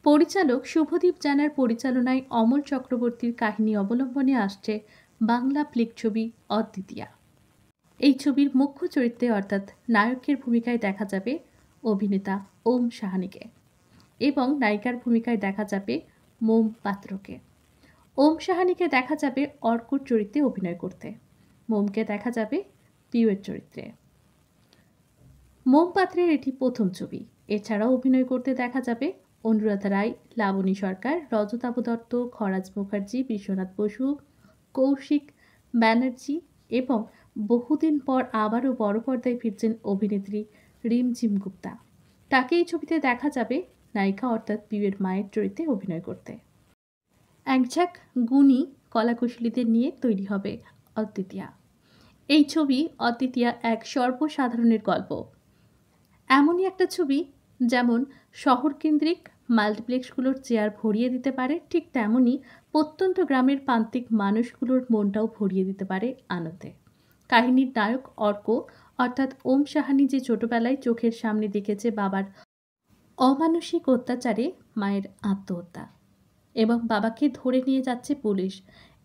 পরিচালক শুভদীপ জানার পরিচালনায় অমল চক্রবর্তীর কাহিনী অবলম্বনে আসছে বাংলা ফ্লিক ছবি অদ্বিতীয়া। এই ছবির মুখ্য চরিত্রে অর্থাৎ নায়কের ভূমিকায় দেখা যাবে অভিনেতা ওম সাহানিকে এবং নায়িকার ভূমিকায় দেখা যাবে মোম পাত্রকে। ওম সাহানিকে দেখা যাবে অর্কুর চরিত্রে অভিনয় করতে, মোমকে দেখা যাবে পিউয়ের চরিত্রে। মোম পাত্রের এটি প্রথম ছবি। এছাড়াও অভিনয় করতে দেখা যাবে অনুরাধা রায়, লাবণী সরকার, রজতাভ দত্ত, খরাজ মুখার্জি, বিশ্বনাথ বসু, কৌশিক ব্যানার্জি এবং বহুদিন পর আবারও বড় পর্দায় ফিরছেন অভিনেত্রী রিমঝিম গুপ্তা। তাকে এই ছবিতে দেখা যাবে নায়িকা অর্থাৎ পিউয়ের মায়ের চরিত্রে অভিনয় করতে। একঝাঁক গুণী কলাকুশলীদের নিয়ে তৈরি হবে অদ্বিতীয়া। এই ছবি অদ্বিতীয়া এক সর্বসাধারণের গল্প। এমনই একটা ছবি যেমন শহরকেন্দ্রিক মাল্টিপ্লেক্সগুলোর চেয়ার ভরিয়ে দিতে পারে, ঠিক তেমনই প্রত্যন্ত গ্রামের প্রান্তিক মানুষগুলোর মনটাও ভরিয়ে দিতে পারে আনন্দে। কাহিনীর নায়ক অর্ক অর্থাৎ ওম সাহানি যে ছোটবেলায় চোখের সামনে দেখেছে বাবার অমানসিক অত্যাচারে মায়ের আত্মহত্যা এবং বাবাকে ধরে নিয়ে যাচ্ছে পুলিশ,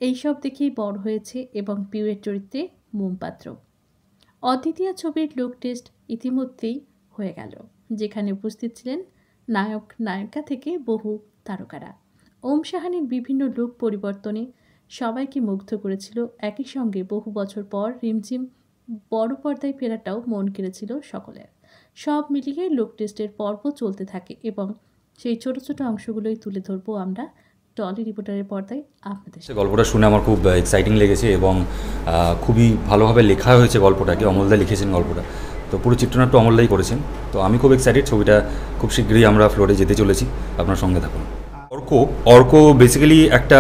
এইসব দেখেই বড় হয়েছে এবং পিউয়ের চরিত্রে মোমপাত্র। অদ্বিতীয়া ছবির লুক টেস্ট ইতিমধ্যেই হয়ে গেল, যেখানে উপস্থিত ছিলেন নায়ক নায়িকা থেকে বহু তারকারা। ওম সাহানির বিভিন্ন লুক পরিবর্তনে সবাইকে মুগ্ধ করেছিল। একই সঙ্গে বহু বছর পর রিমঝিম বড় পর্দায় ফেরাটাও মন কেড়েছিল সকলের। সব মিলিয়ে লুক টেস্টের পর্ব চলতে থাকে এবং সেই ছোট ছোট অংশগুলোই তুলে ধরবো আমরা টলি রিপোর্টারের পর্দায় আপনাদের। গল্পটা শুনে আমার খুব এক্সাইটিং লেগেছে এবং খুবই ভালোভাবে লেখা হয়েছে গল্পটাকে। অমলদা লিখেছেন গল্পটা, তো পুরো চিত্রনাট্য অমলদাই করেছেন। তো আমি খুব এক্সাইটেড, ছবিটা খুব শীঘ্রই আমরা ফ্লোরে যেতে চলেছি, আপনার সঙ্গে থাকুন। অর্ক বেসিক্যালি একটা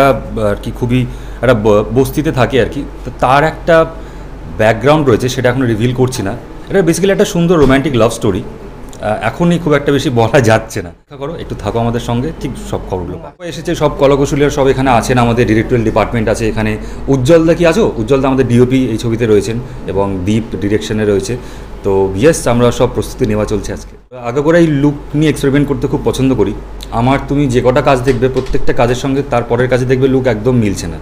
আর কি খুবই একটা বস্তিতে থাকে আর কি, তো তার একটা ব্যাকগ্রাউন্ড রয়েছে, সেটা এখন রিভিল করছি না। এটা বেসিক্যালি একটা সুন্দর রোম্যান্টিক লাভ স্টোরি। এখনই খুব একটা বেশি বলা যাচ্ছে না, করো একটু থাকো আমাদের সঙ্গে, ঠিক সব খবরগুলো এসেছে। সব কলাকুশলীরা সব এখানে আছেন, আমাদের ডিরেক্টরিয়াল ডিপার্টমেন্ট আছে এখানে। উজ্জ্বলদা কি আছো? উজ্জ্বলদা আমাদের ডিওপি এই ছবিতে রয়েছেন এবং দীপ ডিরেকশনে রয়েছে। তো ইয়েস, আমরা সব প্রস্তুতি নেওয়া চলছে আজকে। আগে করে এই লুক নিয়ে এক্সপেরিমেন্ট করতে খুব পছন্দ করি। আমার তুমি যে কটা কাজ দেখবে, প্রত্যেকটা কাজের সঙ্গে তার পরের কাজে দেখবে লুক একদম মিলছে না,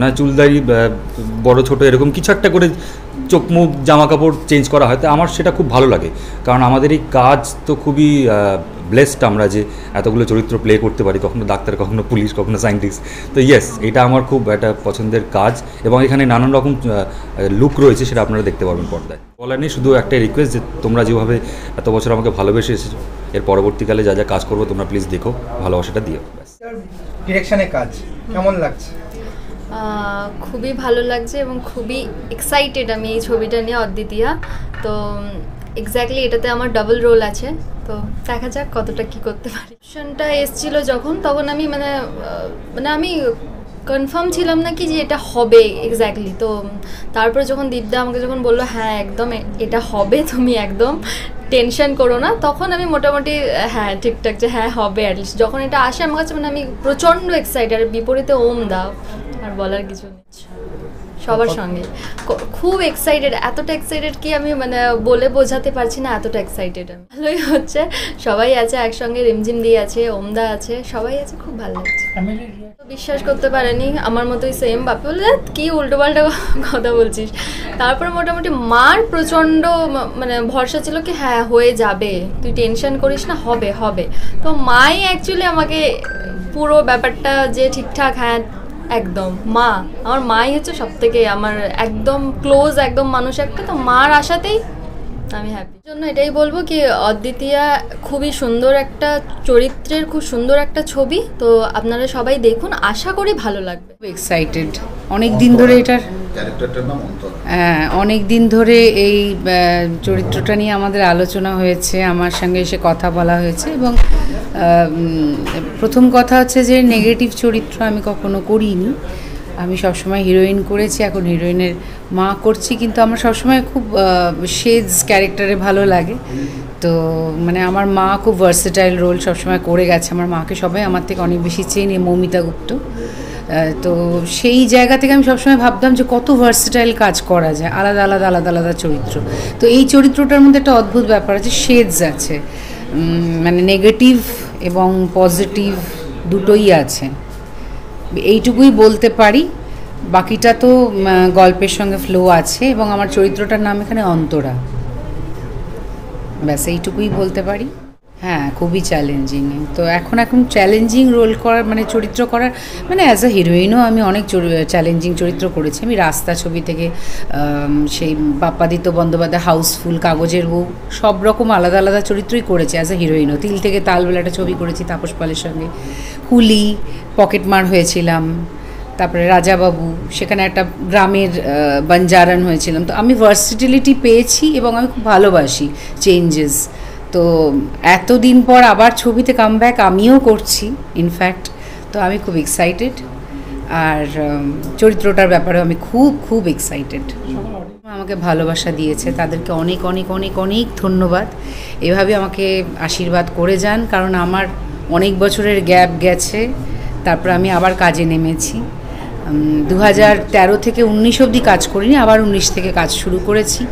না চুলদারি বড় ছোট এরকম কিছু একটা করে চোখ মুখ জামা কাপড় চেঞ্জ করা হয়। তো আমার সেটা খুব ভালো লাগে, কারণ আমাদের এই কাজ তো খুবই ব্লেসড আমরা যে এতগুলো চরিত্র প্লে করতে পারি, কখনো ডাক্তার, কখনো পুলিশ, কখনো সায়েন্টিস্ট। তো ইয়েস, এটা আমার খুব একটা পছন্দের কাজ এবং এখানে নানান রকম লুক রয়েছে, সেটা আপনারা দেখতে পারবেন পর্দায়। বলার নেই, শুধু একটাই রিকোয়েস্ট যে তোমরা যেভাবে এত বছর আমাকে ভালোবেসে এসেছো, এর পরবর্তীকালে যা যা কাজ করবো তোমরা প্লিজ দেখো, ভালোবাসাটা দিও। ডিরেকশনের কাজ কেমন লাগছে? খুবই ভালো লাগছে এবং খুবই এক্সাইটেড আমি এই ছবিটা নিয়ে, অদ্বিতীয়া। তো এক্স্যাক্টলি এটাতে আমার ডাবল রোল আছে, তো দেখা যাক কতটা কি করতে পারি। অপশনটা এসছিল যখন, তখন আমি মানে আমি কনফার্ম ছিলাম না কি যে এটা হবে এক্স্যাক্টলি। তো তারপরে যখন দীপদা আমাকে যখন বললো হ্যাঁ একদম এটা হবে, তুমি একদম টেনশন করো না, তখন আমি মোটামুটি হ্যাঁ ঠিকঠাক যে হ্যাঁ হবে। অ্যাটলিস্ট যখন এটা আসে আমার কাছে আমি প্রচণ্ড এক্সাইটেড। আর বিপরীতে ওম দা, আর বলার কিছু নেই, সবার সঙ্গে খুব এক্সাইটেড। এতটা এক্সাইটেড কি আমি বলে বোঝাতে পারছি না, এতটা এক্সাইটেড আমি। ভালোই হচ্ছে, সবাই আছে একসঙ্গে, রিমঝিম দিয়ে আছে, ওমদা আছে, সবাই আছে, খুব ভালো লাগছে। বিশ্বাস করতে পারেনি, আমার মতোই সেম বাপি বলে কি উল্টোপাল্টা কথা বলছিস। তারপরে মোটামুটি মার প্রচণ্ড ভরসা ছিল কি হ্যাঁ হয়ে যাবে, তুই টেনশন করিস না, হবে হবে। তো মাই অ্যাকচুয়ালি আমাকে পুরো ব্যাপারটা যে ঠিকঠাক, হ্যাঁ একদম আমার মাই হচ্ছে সব থেকে আমার একদম ক্লোজ একদম মানুষ একটা। তো মার আশাতেই আমি হ্যাপি। জন্য এটাই বলবো কি অদ্বিতীয়া খুবই সুন্দর একটা চরিত্রের, খুব সুন্দর একটা ছবি। তো আপনারা সবাই দেখুন, আশা করি ভালো লাগবে। এক্সাইটেড, অনেক দিন ধরে এটার অনেক দিন ধরে এই চরিত্রটা নিয়ে আমাদের আলোচনা হয়েছে, আমার সঙ্গে এসে কথা বলা হয়েছে এবং প্রথম কথা হচ্ছে যে নেগেটিভ চরিত্র আমি কখনো করিনি। আমি সবসময় হিরোইন করেছি, এখন হিরোইনের মা করছি, কিন্তু আমার সবসময় খুব শেডস ক্যারেক্টারে ভালো লাগে। তো আমার মা খুব ভার্সেটাইল রোল সবসময় করে গেছে। আমার মাকে সবাই আমার থেকে অনেক বেশি চেনে, মৌমিতা গুপ্ত। তো সেই জায়গা থেকে আমি সবসময় ভাবতাম যে কত ভার্সেটাইল কাজ করা যায়, আলাদা আলাদা আলাদা আলাদা চরিত্র। তো এই চরিত্রটার মধ্যে একটা অদ্ভুত ব্যাপার আছে, শেডস আছে। মানে নেগেটিভ এবং পজিটিভ দুটোই আছে, এইটুকুই বলতে পারি। বাকিটা তো গল্পের সঙ্গে ফ্লো আছে, এবং আমার চরিত্রটার নাম এখানে অন্তরা, ব্যাস এইটুকুই বলতে পারি। হ্যাঁ, খুবই চ্যালেঞ্জিং। তো এখন চ্যালেঞ্জিং রোল করার মানে চরিত্র করার মানে অ্যাজ আ হিরোইনও আমি অনেক চ্যালেঞ্জিং চরিত্র করেছি। আমি রাস্তা ছবি থেকে সেই বাপ্পাদিত্য বন্দ্যোপাধ্যায়, হাউসফুল, কাগজের বউ, সব রকম আলাদা আলাদা চরিত্রই করেছি অ্যাজ আ হিরোইনও। তিল থেকে তালবেলা একটা ছবি করেছি তাপস পালের সঙ্গে, কুলি, পকেটমার হয়েছিলাম, তারপরে রাজাবাবু, সেখানে একটা গ্রামের বাঞ্জারান হয়েছিলাম। তো আমি ভার্সিটিলিটি পেয়েছি এবং আমি খুব ভালোবাসি চেঞ্জেস। তো এতদিন পর আবার ছবিতে কামব্যাক আমিও করছি ইনফ্যাক্ট, তো আমি খুব এক্সাইটেড। আর চরিত্রটার ব্যাপারেও আমি খুব খুব এক্সাইটেড। আমাকে ভালোবাসা দিয়েছে, তাদেরকে অনেক অনেক অনেক অনেক ধন্যবাদ। এভাবে আমাকে আশীর্বাদ করে যান, কারণ আমার অনেক বছরের গ্যাপ গেছে, তারপর আমি আবার কাজে নেমেছি। 2013 থেকে 19 অবধি কাজ করিনি, আবার 19 থেকে কাজ শুরু করেছি।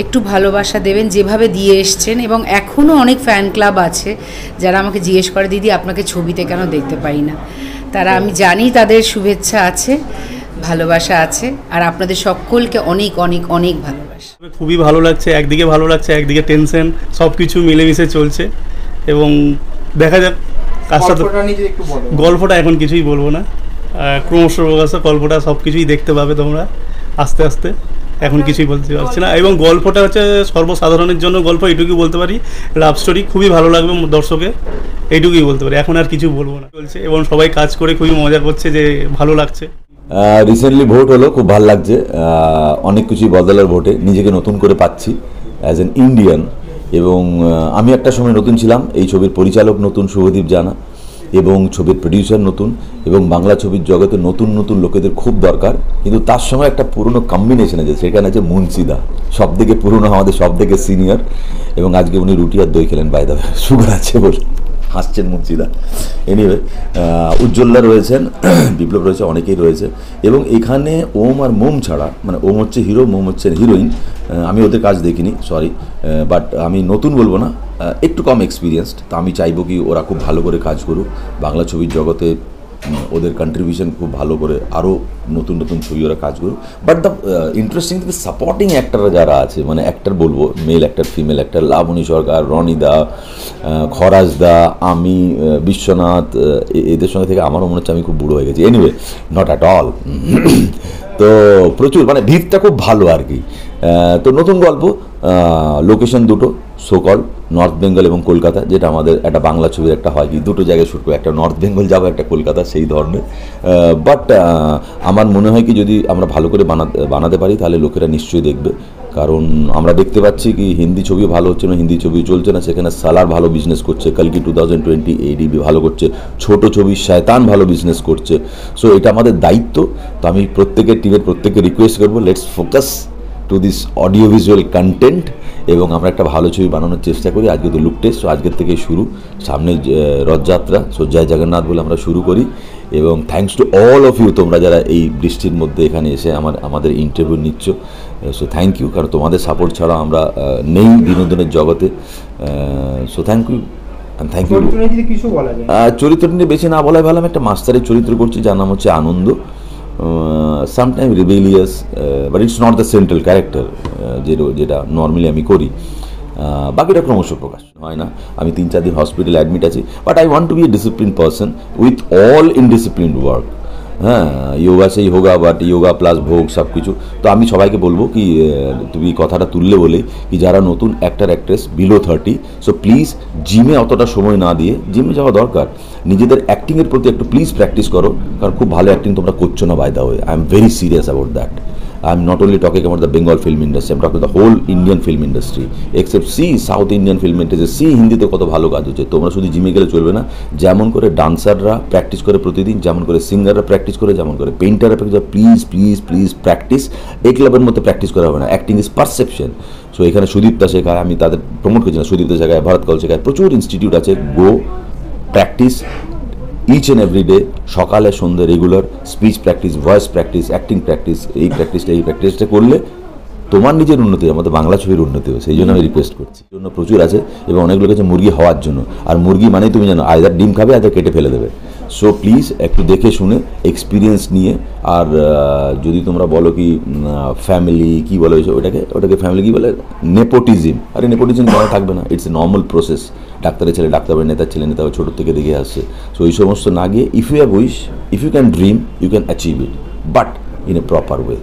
একটু ভালোবাসা দেবেন যেভাবে দিয়ে এসছেন, এবং এখনও অনেক ফ্যান ক্লাব আছে যারা আমাকে জিজ্ঞেস করে দিদি আপনাকে ছবিতে কেন দেখতে পাই না। তারা, আমি জানি তাদের শুভেচ্ছা আছে, ভালোবাসা আছে, আর আপনাদের সকলকে অনেক অনেক অনেক ভালোবাসা। খুবই ভালো লাগছে, একদিকে ভালো লাগছে, একদিকে টেনশন, সব কিছু মিলেমিশে চলছে। এবং দেখা যাক কার সাথে। গল্পটা এখন কিছুই বলবো না, ক্রমশ প্রকাশ গল্পটা সব কিছুই দেখতে পাবে তোমরা আস্তে আস্তে, এখন কিছুই বলতে পারছি না। এবং গল্পটা হচ্ছে সর্বসাধারণের জন্য গল্প, এইটুকুই বলতে পারি। লাভ স্টোরি, খুবই ভালো লাগবে দর্শকে, এইটুকুই বলতে পারি, এখন আর কিছু বলবো না। চলছে এবং সবাই কাজ করে খুবই মজা করছে, যে ভালো লাগছে। রিসেন্টলি ভোট হলো, খুব ভালো লাগছে, অনেক কিছুই বদলার ভোটে নিজেকে নতুন করে পাচ্ছি অ্যাজ এন ইন্ডিয়ান। এবং আমি একটা সময় নতুন ছিলাম, এই ছবির পরিচালক নতুন শুভদীপ জানা, এবং ছবির প্রডিউসার নতুন, এবং বাংলা ছবির জগতে নতুন নতুন লোকেদের খুব দরকার। কিন্তু তার সঙ্গে একটা পুরনো কম্বিনেশন আছে, সেখানে আছে মুন্সিদা, সব থেকে পুরনো, আমাদের সব থেকে সিনিয়র। এবং আজকে উনি রুটি আর দই খেলেন, বাইরে সুগার আছে বলে হাসছেন মুন্সিদা। এনিওয়ে, উজ্জ্বলদা রয়েছেন, বিপ্লব রয়েছে, অনেকেই রয়েছে। এবং এখানে ওম আর মোম ছাড়া, মানে ওম হচ্ছে হিরো, মোম হচ্ছে হিরোইন। আমি ওদের কাজ দেখিনি, সরি, বাট আমি নতুন বলবো না, একটু কম এক্সপিরিয়েন্সড। তো আমি চাইবো কি ওরা খুব ভালো করে কাজ করুক, বাংলা ছবির জগতে ওদের কন্ট্রিবিউশন খুব ভালো করে, আরও নতুন নতুন ছবি ওরা কাজ করুক। বাট দ্য ইন্টারেস্টিং থেকে সাপোর্টিং অ্যাক্টাররা যারা আছে, মানে অ্যাক্টার বলবো, male actor, female actor, Laboni Sarkar, রনিদা, খরাজদা, আমি, বিশ্বনাথ, এদের সঙ্গে থেকে আমারও মনে হচ্ছে আমি খুব বুড়ো হয়ে গেছি। Anyway, not at all. তো প্রচুর, মানে ভিড়টা খুব ভালো আর কি। তো নতুন গল্প, লোকেশন দুটো, সোকল নর্থ বেঙ্গল এবং কলকাতা, যেটা আমাদের একটা বাংলা ছবির একটা হয় কি দুটো জায়গায় শুট করে, একটা নর্থ বেঙ্গল যাবো, একটা কলকাতা, সেই ধরনের। বাট আমার মনে হয় কি যদি আমরা ভালো করে বানাতে পারি তাহলে লোকেরা নিশ্চয়ই দেখবে। কারণ আমরা দেখতে পাচ্ছি কি হিন্দি ছবিও ভালো হচ্ছে না, হিন্দি ছবি চলছে না, সেখানে সালার ভালো বিজনেস করছে, কালকি 2020, এডিবি ভালো করছে, ছোট ছবি শয়তান ভালো বিজনেস করছে। সো এটা আমাদের দায়িত্ব। তো আমি প্রত্যেকের টিমের প্রত্যেককে রিকোয়েস্ট করবো, let's focus to this audio visual content, এবং আমরা একটা ভালো ছবি বানানোর চেষ্টা করি। আজকে তো লুক টেস্ট, আজকের থেকে শুরু, সামনে রথযাত্রা, সো জয় জগন্নাথ বলে আমরা শুরু করি। এবং thanks to all of you, তোমরা যারা এই বৃষ্টির মধ্যে এখানে এসে আমাদের ইন্টারভিউ নিচ্ছ, সো থ্যাংক ইউ। কারণ তোমাদের সাপোর্ট ছাড়া আমরা নেই বিনোদনের জগতে। So thank you, thank you. চরিত্র নিয়ে বেশি না বলাই ভালো। আমি একটা মাস্টারের চরিত্র করছি যার নাম হচ্ছে Ananda, sometime rebellious, but it's not the central character যেটা নর্মালি আমি করি। বাকিটা ক্রমশ প্রকাশ হয় না। আমি 3-4 দিন হসপিটাল অ্যাডমিট আছি, but I want to be a discipline person with all indisciplined work. হ্যাঁ, যোগা সেই হোগা, বাট যোগা প্লাস ভোগ সব কিছু। তো আমি সবাইকে বলবো কি, তুমি কথাটা তুললে বলে কি, যারা নতুন actor actress below 30, so please জিমে অতটা সময় না দিয়ে, জিমে যাওয়া দরকার, নিজেদের অ্যাক্টিংয়ের প্রতি একটু প্লিজ প্র্যাকটিস করো। কারণ খুব ভালো অ্যাক্টিং তোমরা করছো না, by the way, I am very serious about that. I am not only talking about the Bengal film industry, I am talking about the whole Indian film industry, except see South Indian film industry, see হিন্দিতে কত ভালো কাজ হচ্ছে। তোমরা শুধু জিমে গেলে চলবে না, যেমন করে ডান্সাররা প্র্যাকটিস করে প্রতিদিন, যেমন করে সিঙ্গাররা প্র্যাকটিস করে, যেমন করে পেইন্টাররা প্র্যাকটিস করে, প্লিজ প্লিজ প্লিজ প্র্যাকটিস। এক ক্লাবের মধ্যে প্র্যাকটিস করা হবে না, অ্যাক্টিং ইজ পারসেপশন। সো এখানে সুদীপ্তা শেখায়, আমি তাদের প্রমোট করছি না, সুদীপ্তা শেখায়, ভরত কল শেখায়, প্রচুর ইনস্টিটিউট আছে। Go practice each and every day, সকালে সন্ধ্যে regular speech practice, voice practice, acting practice. এই প্র্যাকটিসটা করলে তোমার নিজের উন্নতি আমাদের বাংলা ছবির উন্নতি হবে, সেই জন্য আমি রিকোয়েস্ট করছি। জন্য প্রচুর আছে এবং অনেক লোক আছে মুরগি হওয়ার জন্য, আর মুরগি মানেই তুমি জানো আয়দার ডিম খাবে আয়দার কেটে ফেলে দেবে। সো প্লিজ একটু দেখে শুনে এক্সপিরিয়েন্স নিয়ে, আর যদি তোমরা বলো কি ফ্যামিলি কি বলো ওটাকে ফ্যামিলি কি বলে, নেপোটিজম, আরে নেপোটিজম করা থাকবে না, ইটস এ নর্মাল প্রসেস। ডাক্তারের ছেলে ডাক্তার হবে, নেতার ছেলে নেতা হবে, ছোটোর থেকে দেখে আসছে। সো এই সমস্ত না গিয়ে if you have wish, if you can dream, you can achieve it, but in a proper way.